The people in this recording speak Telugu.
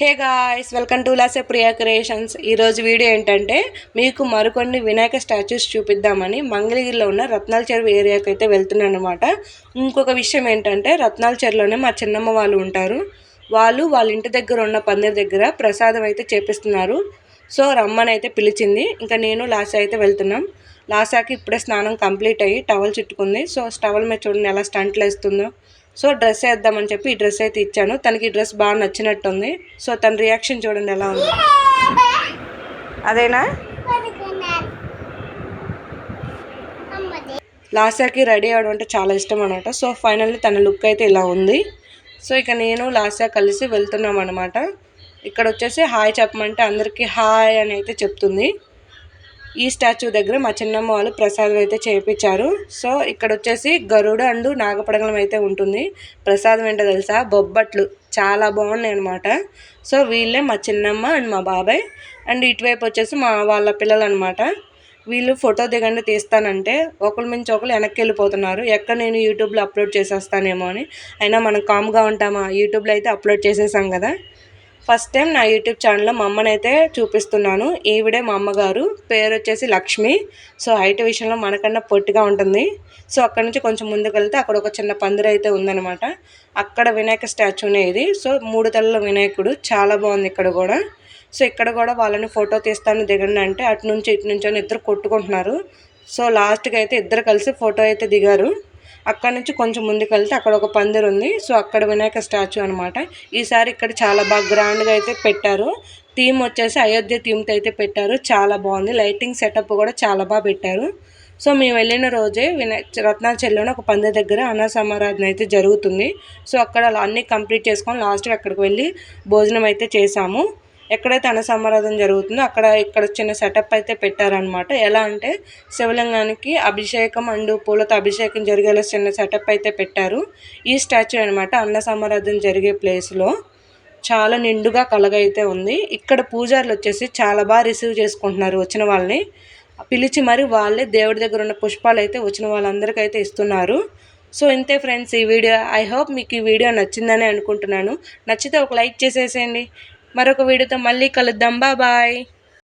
హే గాయ్స్, వెల్కమ్ టు లాసే ప్రియా క్రియేషన్స్. ఈరోజు వీడియో ఏంటంటే మీకు మరికొన్ని వినాయక స్టాచ్యూస్ చూపిద్దామని మంగళగిరిలో ఉన్న రత్నాల చెరువు ఏరియాకి అయితే వెళ్తున్నాను అనమాట. ఇంకొక విషయం ఏంటంటే రత్నాల చెరువులోనే మా చిన్నమ్మ వాళ్ళు ఉంటారు. వాళ్ళ ఇంటి దగ్గర ఉన్న పందిరి దగ్గర ప్రసాదం అయితే చేపిస్తున్నారు. సో రమ్మని అయితే పిలిచింది. ఇంకా నేను లాసా అయితే వెళ్తున్నాం. లాసాకి ఇప్పుడే స్నానం కంప్లీట్ అయ్యి టవల్ చుట్టుకుంది. సో టవల్ మీద చూడండి ఎలా స్టంట్లు వేస్తుందో. సో డ్రెస్ వేద్దామని చెప్పి ఈ డ్రెస్ అయితే ఇచ్చాను. తనకి ఈ డ్రెస్ బాగా నచ్చినట్టుంది. సో తన రియాక్షన్ చూడండి ఎలా ఉంది. అదేనా లాసాకి రెడీ అవ్వడం అంటే చాలా ఇష్టం అనమాట. సో ఫైనల్లీ తన లుక్ అయితే ఇలా ఉంది. సో ఇక నేను లాసా కలిసి వెళ్తున్నాం అనమాట. ఇక్కడ వచ్చేసి హాయ్ చెప్పమంటే అందరికీ హాయ్ అని అయితే చెప్తుంది. ఈ స్టాచ్యూ దగ్గర మా చిన్నమ్మ వాళ్ళు ప్రసాదం అయితే చేయించారు. సో ఇక్కడ వచ్చేసి గరుడ అండ్ నాగపడగలం అయితే ఉంటుంది. ప్రసాదం ఏంటో తెలుసా, బొబ్బట్లు చాలా బాగున్నాయి అనమాట. సో వీళ్ళే మా చిన్నమ్మ అండ్ మా బాబాయ్. అండ్ ఇటువైపు వచ్చేసి వాళ్ళ పిల్లలు అనమాట. వీళ్ళు ఫోటో దిగండి తీస్తానంటే ఒకరి మించి ఒకరు వెనక్కి వెళ్ళిపోతున్నారు. ఎక్కడ నేను యూట్యూబ్లో అప్లోడ్ చేసేస్తానేమో అని. అయినా మనం కామ్గా ఉంటామా, యూట్యూబ్లో అయితే అప్లోడ్ చేసేసాం కదా. ఫస్ట్ టైం నా యూట్యూబ్ ఛానల్లో మా అమ్మనైతే చూపిస్తున్నాను. ఈవిడే మా అమ్మగారు, పేరు వచ్చేసి లక్ష్మి. సో హైట్ విషయంలో మనకన్నా పొట్టిగా ఉంటుంది. సో అక్కడ నుంచి కొంచెం ముందుకు వెళ్తే అక్కడ ఒక చిన్న పందిరి అయితే ఉందన్నమాట. అక్కడ వినాయక స్టాచ్యూనే ఇది. సో 3 తలల వినాయకుడు చాలా బాగుంది ఇక్కడ కూడా. సో ఇక్కడ కూడా వాళ్ళని ఫోటో తీస్తాను దిగండి అంటే అటు నుంచి ఇటు నుంచి అని ఇద్దరు కొట్టుకుంటున్నారు. సో లాస్ట్కి అయితే ఇద్దరు కలిసి ఫోటో అయితే దిగారు. అక్కడ నుంచి కొంచెం ముందుకు వెళ్తే అక్కడ ఒక పందిరి ఉంది. సో అక్కడ వినాయక స్టాచ్యూ అనమాట. ఈసారి ఇక్కడ చాలా బాగా గ్రాండ్గా అయితే పెట్టారు. థీమ్ వచ్చేసి అయోధ్య థీమ్తో అయితే పెట్టారు. చాలా బాగుంది. లైటింగ్ సెటప్ కూడా చాలా బాగా పెట్టారు. సో మేము వెళ్ళిన రోజే రత్నాల చెరువులోనే ఒక పందిరి దగ్గర అన్న సమారాధన అయితే జరుగుతుంది. సో అక్కడ అన్నీ కంప్లీట్ చేసుకొని లాస్ట్గా అక్కడికి వెళ్ళి భోజనం అయితే చేసాము. ఎక్కడైతే అన్న సమారాధన జరుగుతుందో ఇక్కడ చిన్న సెటప్ అయితే పెట్టారనమాట. ఎలా అంటే శివలింగానికి అభిషేకం అండ్ పూలతో అభిషేకం జరిగేలా చిన్న సెటప్ అయితే పెట్టారు. ఈ స్టాచ్యూ అనమాట అన్న సమారాధన జరిగే ప్లేస్లో చాలా నిండుగా కలగైతే ఉంది. ఇక్కడ పూజారులు వచ్చేసి చాలా బాగా రిసీవ్ చేసుకుంటున్నారు వచ్చిన వాళ్ళని. పిలిచి మరి వాళ్ళే దేవుడి దగ్గర ఉన్న పుష్పాలు అయితే వచ్చిన వాళ్ళందరికీ అయితే ఇస్తున్నారు. సో ఇంతే ఫ్రెండ్స్ ఈ వీడియో. ఐ హోప్ మీకు ఈ వీడియో నచ్చిందని అనుకుంటున్నాను. నచ్చితే ఒక లైక్ చేసేసేయండి. మరొక వీడియోతో మళ్ళీ కలుద్దాం. బాయ్.